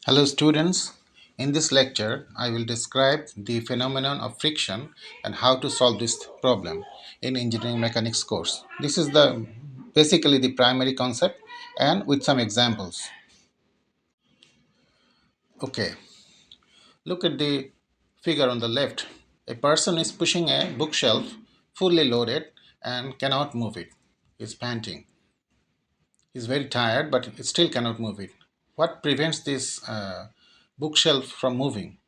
Hello students, in this lecture I will describe the phenomenon of friction and how to solve this problem in engineering mechanics course. This is the basically the primary concept and with some examples. Okay, look at the figure on the left. A person is pushing a bookshelf fully loaded and cannot move it. He's panting. He's very tired but he still cannot move it. What prevents this bookshelf from moving?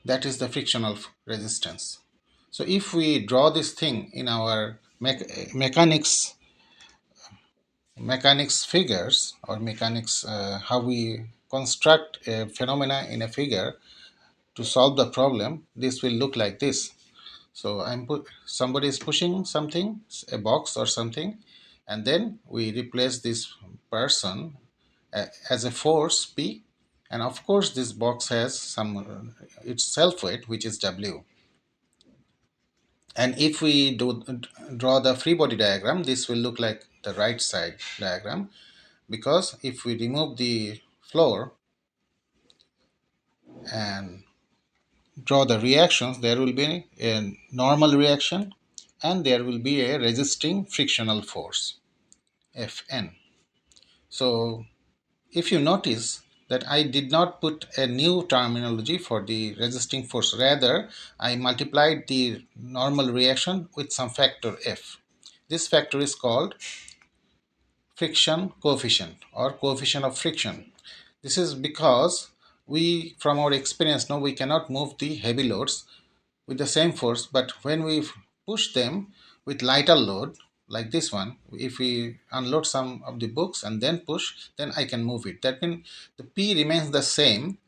That is the frictional resistance. So if we draw this thing in our mechanics figures or mechanics how we construct a phenomena in a figure to solve the problem, this will look like this. So somebody is pushing something, a box or something, and then we replace this person as a force P, and of course this box has some its self weight which is W. And if we draw the free body diagram, this will look like the right side diagram, because if we remove the floor and draw the reactions, there will be a normal reaction and there will be a resisting frictional force Fn. So if you notice that I did not put a new terminology for the resisting force, rather I multiplied the normal reaction with some factor F. This factor is called friction coefficient or coefficient of friction. This is because we, from our experience, know we cannot move the heavy loads with the same force, but when we push them with lighter load like this one, if we unload some of the books and then push, then I can move it. That means the P remains the same,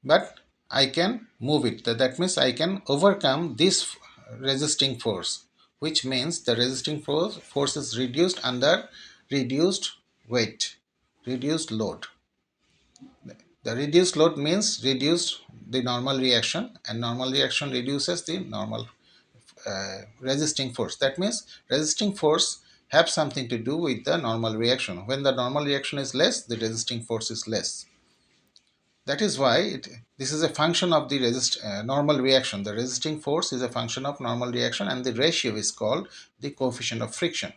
but I can move it. That means I can overcome this resisting force, which means the resisting force is reduced under reduced weight, reduced load. The reduced load means reduced the normal reaction, and normal reaction reduces the normal resisting force. That means resisting force have something to do with the normal reaction. When the normal reaction is less, the resisting force is less. That is why this is a function of the normal reaction. The resisting force is a function of normal reaction, and the ratio is called the coefficient of friction,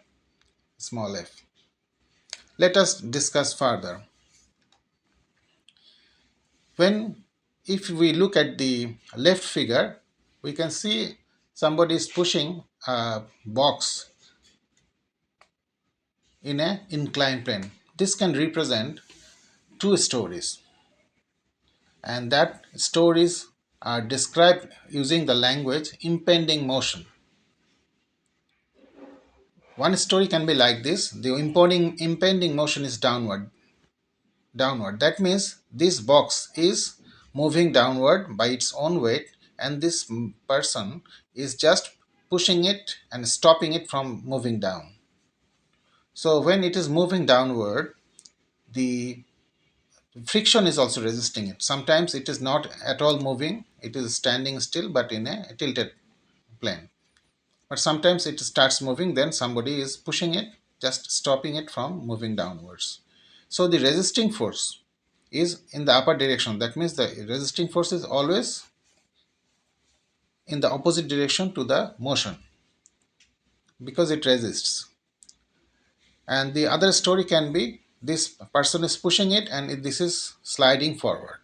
small f. Let us discuss further. When, if we look at the left figure, we can see somebody is pushing a box in an inclined plane. This can represent two stories, and that stories are described using the language impending motion. One story can be like this: the impending motion is downward. That means this box is moving downward by its own weight, and this person is just pushing it and stopping it from moving down. So when it is moving downward, the friction is also resisting it. Sometimes it is not at all moving, it is standing still but in a tilted plane. But sometimes it starts moving, then somebody is pushing it, just stopping it from moving downwards. So the resisting force is in the upper direction. That means the resisting force is always in the opposite direction to the motion because it resists. And the other story can be this person is pushing it and this is sliding forward.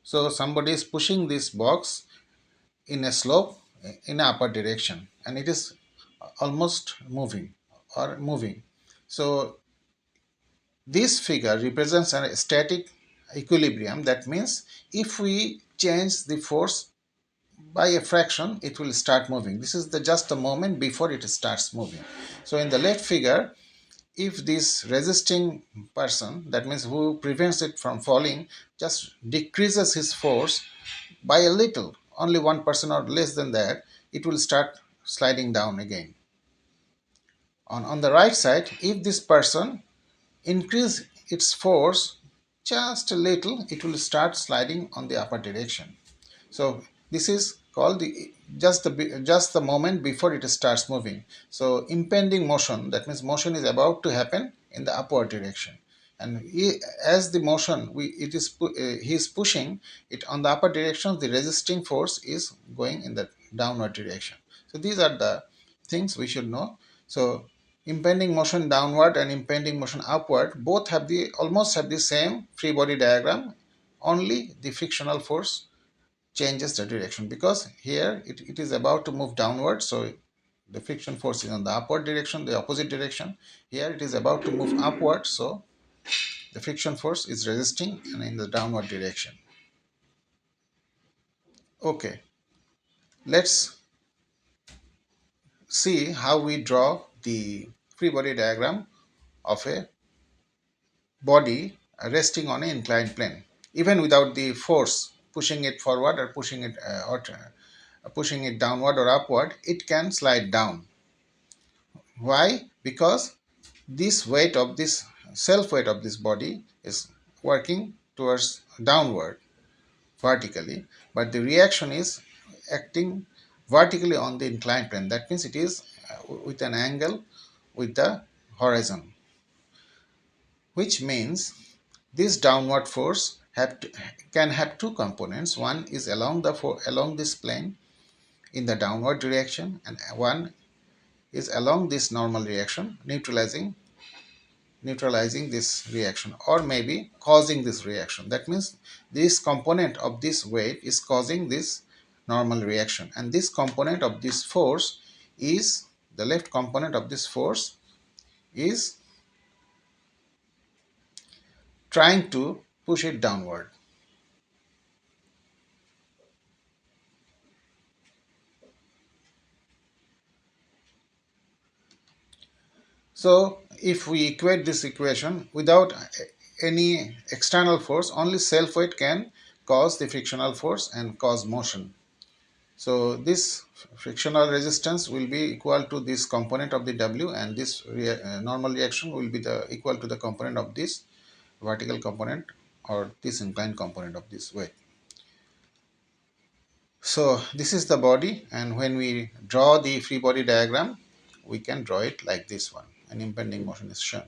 So somebody is pushing this box in a slope in upper direction and it is almost moving. So this figure represents a static equilibrium. That means if we change the force by a fraction, it will start moving. This is just the moment before it starts moving. So in the left figure, if this resisting person, that means who prevents it from falling, just decreases his force by a little, only 1% or less than that, it will start sliding down again. On the right side, if this person increase its force just a little, it will start sliding on the upper direction. So this is called the just the moment before it starts moving. So impending motion, that means motion is about to happen in the upward direction. and as the motion he is pushing it on the upper direction, the resisting force is going in the downward direction. So these are the things we should know. So impending motion downward and impending motion upward both have the almost have the same free body diagram, only the frictional force changes the direction, because here it is about to move downward, so the friction force is on the upward direction, the opposite direction. Here it is about to move upward, so the friction force is resisting and in the downward direction. Okay, let's see how we draw the free body diagram of a body resting on an inclined plane, even without the force pushing it forward or pushing it downward or upward. It can slide down. Why? Because this weight of this self weight of this body is working towards downward vertically, but the reaction is acting vertically on the inclined plane. That means it is with an angle with the horizon, which means this downward force can have two components. One is along this plane in the downward direction, and one is along this normal reaction, neutralizing this reaction, or maybe causing this reaction. That means this component of this weight is causing this normal reaction, and this component of this force is the left component of this force is trying to push it downward. So if we equate this equation without any external force, only self weight can cause the frictional force and cause motion. So this frictional resistance will be equal to this component of the W, and this normal reaction will be the equal to the component of this vertical component or this inclined component of this weight. So this is the body, and when we draw the free body diagram, we can draw it like this one. An impending motion is shown.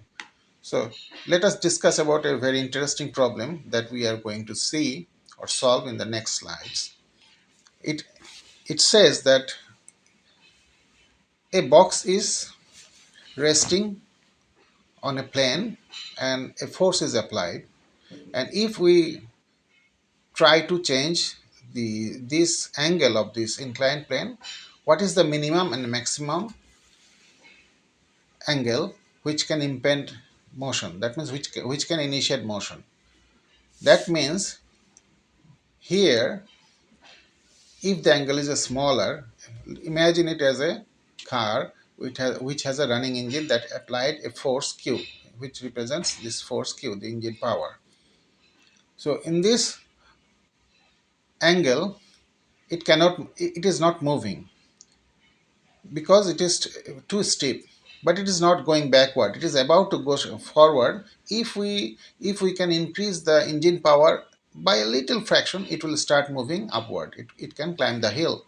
So let us discuss about a very interesting problem that we are going to see or solve in the next slides. It it says that a box is resting on a plane and a force is applied, and if we try to change the this angle of this inclined plane, what is the minimum and maximum angle which can impede motion? That means which can initiate motion. That means here, if the angle is a smaller, imagine it as a car which has a running engine that applied a force Q, which represents this force Q, the engine power. So in this angle, it is not moving because it is too steep, but it is not going backward, it is about to go forward. If we can increase the engine power by a little fraction, it will start moving upward. It can climb the hill.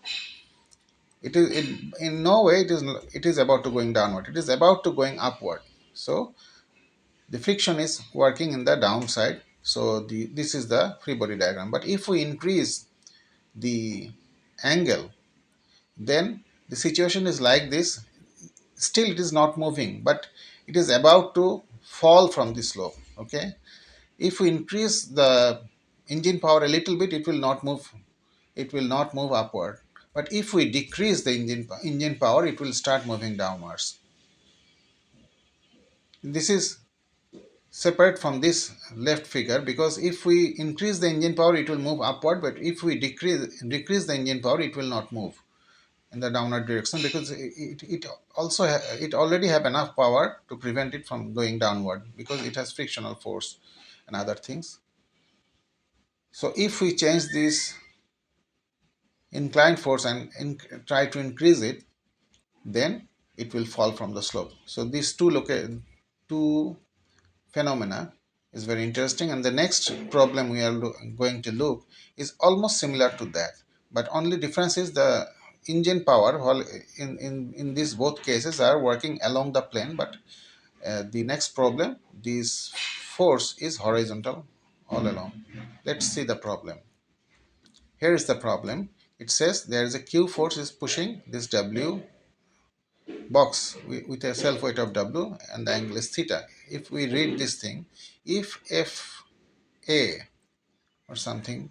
In no way it is about to going downward, it is about to going upward. So the friction is working in the downside. So this is the free body diagram. But if we increase the angle, then the situation is like this. Still it is not moving, but it is about to fall from the slope. Okay, if we increase the engine power a little bit, it will not move upward. But if we decrease the engine power, it will start moving downwards. This is separate from this left figure, because if we increase the engine power, it will move upward, but if we decrease the engine power, it will not move in the downward direction, because it already have enough power to prevent it from going downward, because it has frictional force and other things. So if we change this inclined force and try to increase it, then it will fall from the slope. So these two phenomena is very interesting, and the next problem we are going to look is almost similar to that, but only difference is the engine power, while in these both cases are working along the plane. But the next problem, these force is horizontal all along. Let's see the problem. Here is the problem. It says there is a Q force is pushing this W box with a self weight of W and the angle is theta. If we read this thing, if FA or something,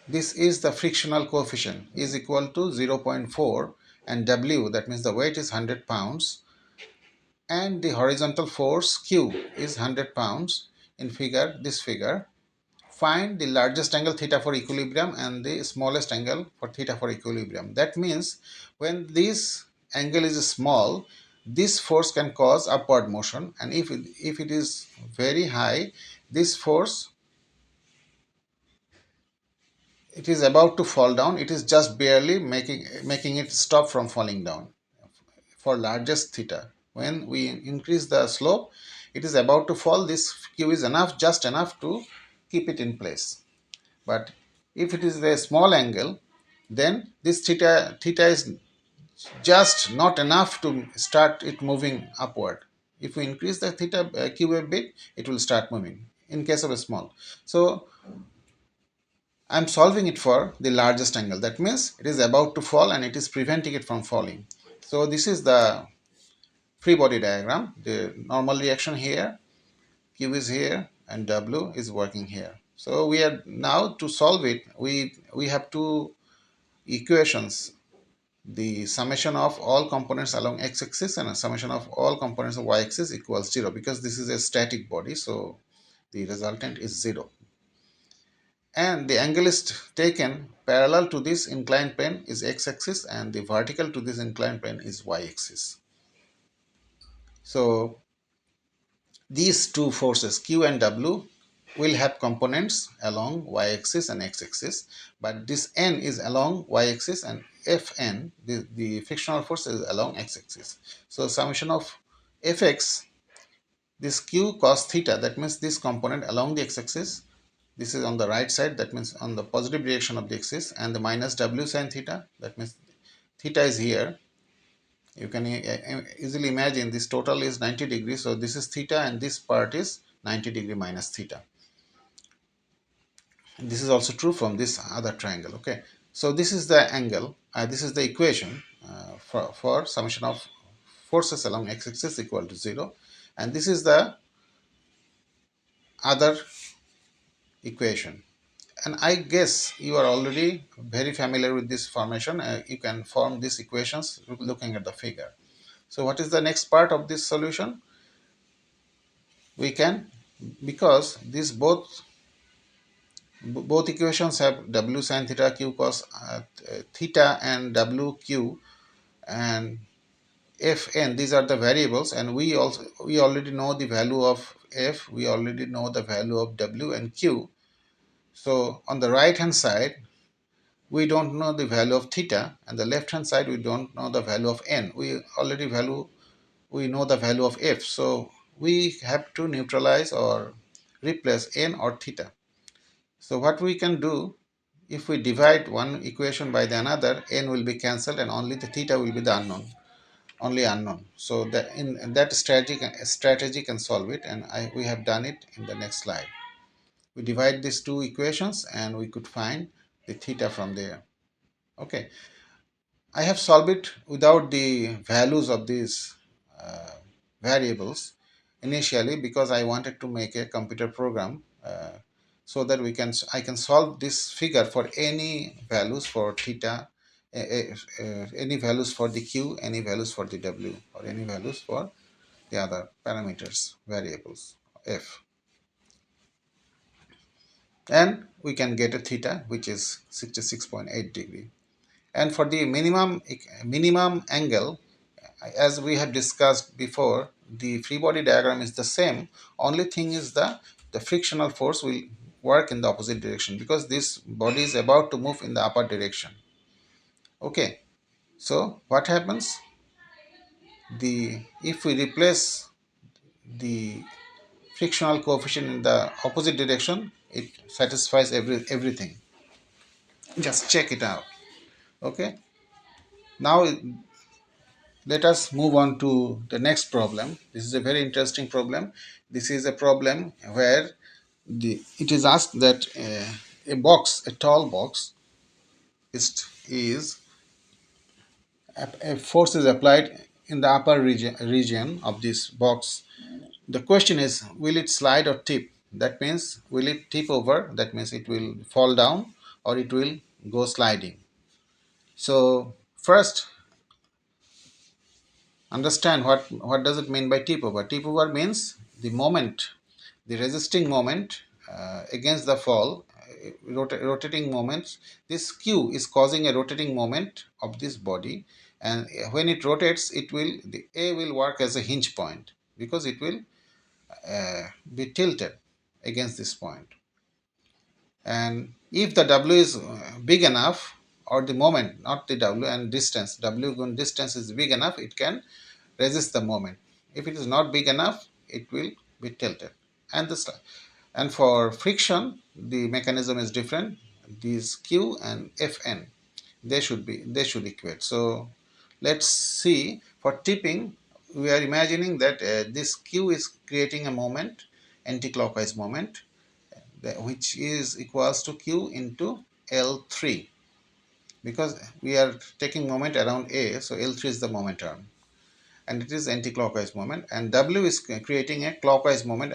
this is the frictional coefficient, is equal to 0.4, and W, that means the weight is 100 pounds, and the horizontal force Q is 100 pounds in this figure. Find the largest angle theta for equilibrium and the smallest angle for theta for equilibrium. That means when this angle is small, this force can cause upward motion, and if it is very high, this force, it is about to fall down, it is just barely making it stop from falling down. For largest theta, when we increase the slope, it is about to fall, this Q is enough, just enough to keep it in place. But if it is a small angle, then this theta is just not enough to start it moving upward. If we increase the theta Q a bit, it will start moving in case of a small. So I'm solving it for the largest angle. That means it is about to fall and it is preventing it from falling. So this is the free body diagram. The normal reaction here, Q is here and W is working here. So we are now, to solve it, we have two equations. The summation of all components along x-axis and a summation of all components of y-axis equals 0, because this is a static body, so the resultant is 0. And the angle is taken parallel to this inclined plane is x-axis, and the vertical to this inclined plane is y-axis. So these two forces Q and W will have components along y-axis and x-axis, but this N is along y-axis and Fn, the frictional force, is along x-axis. So summation of Fx, this Q cos theta, that means this component along the x-axis, this is on the right side, that means on the positive direction of the axis, and the minus W sin theta, that means theta is here. You can easily imagine this total is 90 degrees, so this is theta and this part is 90 degree minus theta. And this is also true from this other triangle. Okay, so this is the angle, this is the equation for summation of forces along x-axis equal to 0, and this is the other equation. And I guess you are already very familiar with this formation. You can form these equations looking at the figure. So what is the next part of this solution? We can, because these both equations have W sin theta Q cos theta and WQ and Fn, these are the variables, and we already know the value of F, we already know the value of W and Q. So on the right hand side we don't know the value of theta, and the left hand side we don't know the value of N. We know the value of F, so we have to neutralize or replace N or theta. So what we can do, if we divide one equation by the another, N will be cancelled and only the theta will be the unknown, only unknown. So that in that strategy can solve it, and we have done it in the next slide. We divide these two equations and we could find the theta from there. Okay, I have solved it without the values of these uh, variables initially, because I wanted to make a computer program so that I can solve this figure for any values for theta, any values for the Q, any values for the W, or any values for the other parameters variables F, and we can get a theta which is 66.8 degree. And for the minimum angle, as we have discussed before, the free body diagram is the same. Only thing is the frictional force will work in the opposite direction, because this body is about to move in the upper direction. Okay, so what happens, the if we replace the frictional coefficient in the opposite direction, it satisfies everything. Just check it out. Okay, now Let us move on to the next problem. This is a very interesting problem. This is a problem where it is asked that a tall box, is a force is applied in the upper region of this box. The question is, will it slide or tip? That means, will it tip over? That means it will fall down, or it will go sliding. So first, understand what does it mean by tip over. Tip over means the moment, the resisting moment against the fall, rotating moments. This q is causing a rotating moment of this body, and when it rotates, the a will work as a hinge point, because it will be tilted against this point. And if the w is big enough, or the moment, not the w, and distance, w given distance is big enough, it can resist the moment. If it is not big enough, it will be tilted. And this, and for friction, the mechanism is different. These q and fn, they should equate. So let's see. For tipping, we are imagining that this q is creating a moment, anti-clockwise moment, which is equals to q into L3, because we are taking moment around A, so L3 is the moment arm, and it is anti-clockwise moment, and W is creating a clockwise moment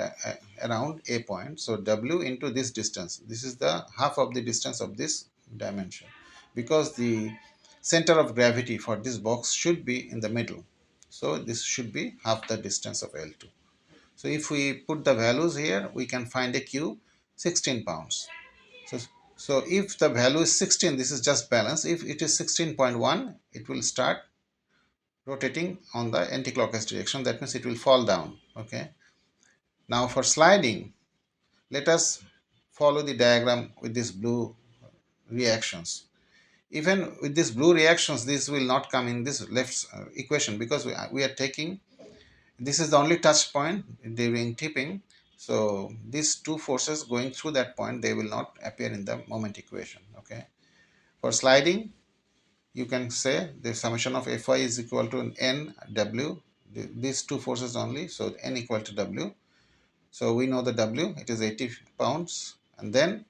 around A point. So W into this distance, this is the half of the distance of this dimension, because the center of gravity for this box should be in the middle, so this should be half the distance of L2. So if we put the values here, we can find a Q 16 pounds. So, so if the value is 16, this is just balance. If it is 16.1, it will start rotating on the anti-clockwise direction. That means it will fall down. Okay. Now for sliding, let us follow the diagram with these blue reactions. Even with these blue reactions, this will not come in this left equation, because we are taking, this is the only touch point during tipping. So these two forces going through that point, they will not appear in the moment equation. Okay. For sliding, you can say the summation of Fy is equal to N W, these two forces only, so N equal to W. So we know the W, it is 80 pounds, and then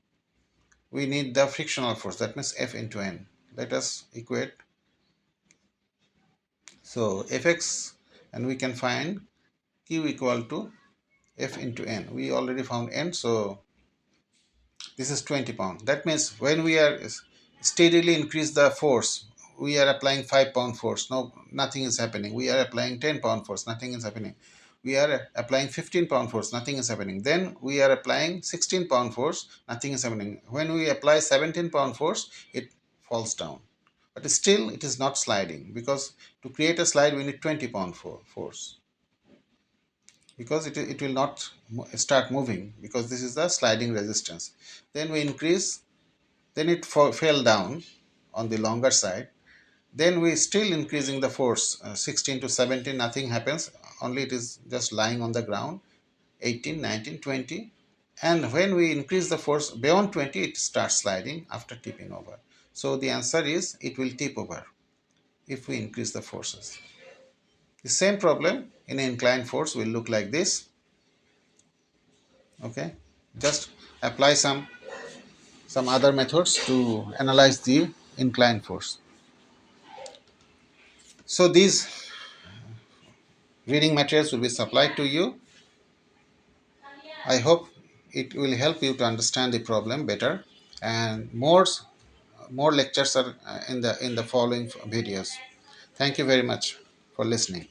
we need the frictional force, that means F into N. Let us equate. So Fx, and we can find Q equal to F into N. We already found N, so this is 20 pounds. That means when we are steadily increase the force, we are applying 5-pound force, no, nothing is happening. We are applying 10-pound force, nothing is happening. We are applying 15-pound force, nothing is happening. Then we are applying 16-pound force, nothing is happening. When we apply 17-pound force, it falls down. But still it is not sliding, because to create a slide we need 20-pound force, because it will not start moving, because this is the sliding resistance. Then we increase, then it fell down on the longer side. Then we still increasing the force, 16 to 17, nothing happens, only it is just lying on the ground. 18, 19, 20, and when we increase the force beyond 20, it starts sliding after tipping over. So the answer is, it will tip over if we increase the forces. The same problem in an inclined force will look like this. Okay, just apply some other methods to analyze the inclined force. So these reading materials will be supplied to you. I hope it will help you to understand the problem better, and more lectures are in the following videos. Thank you very much for listening.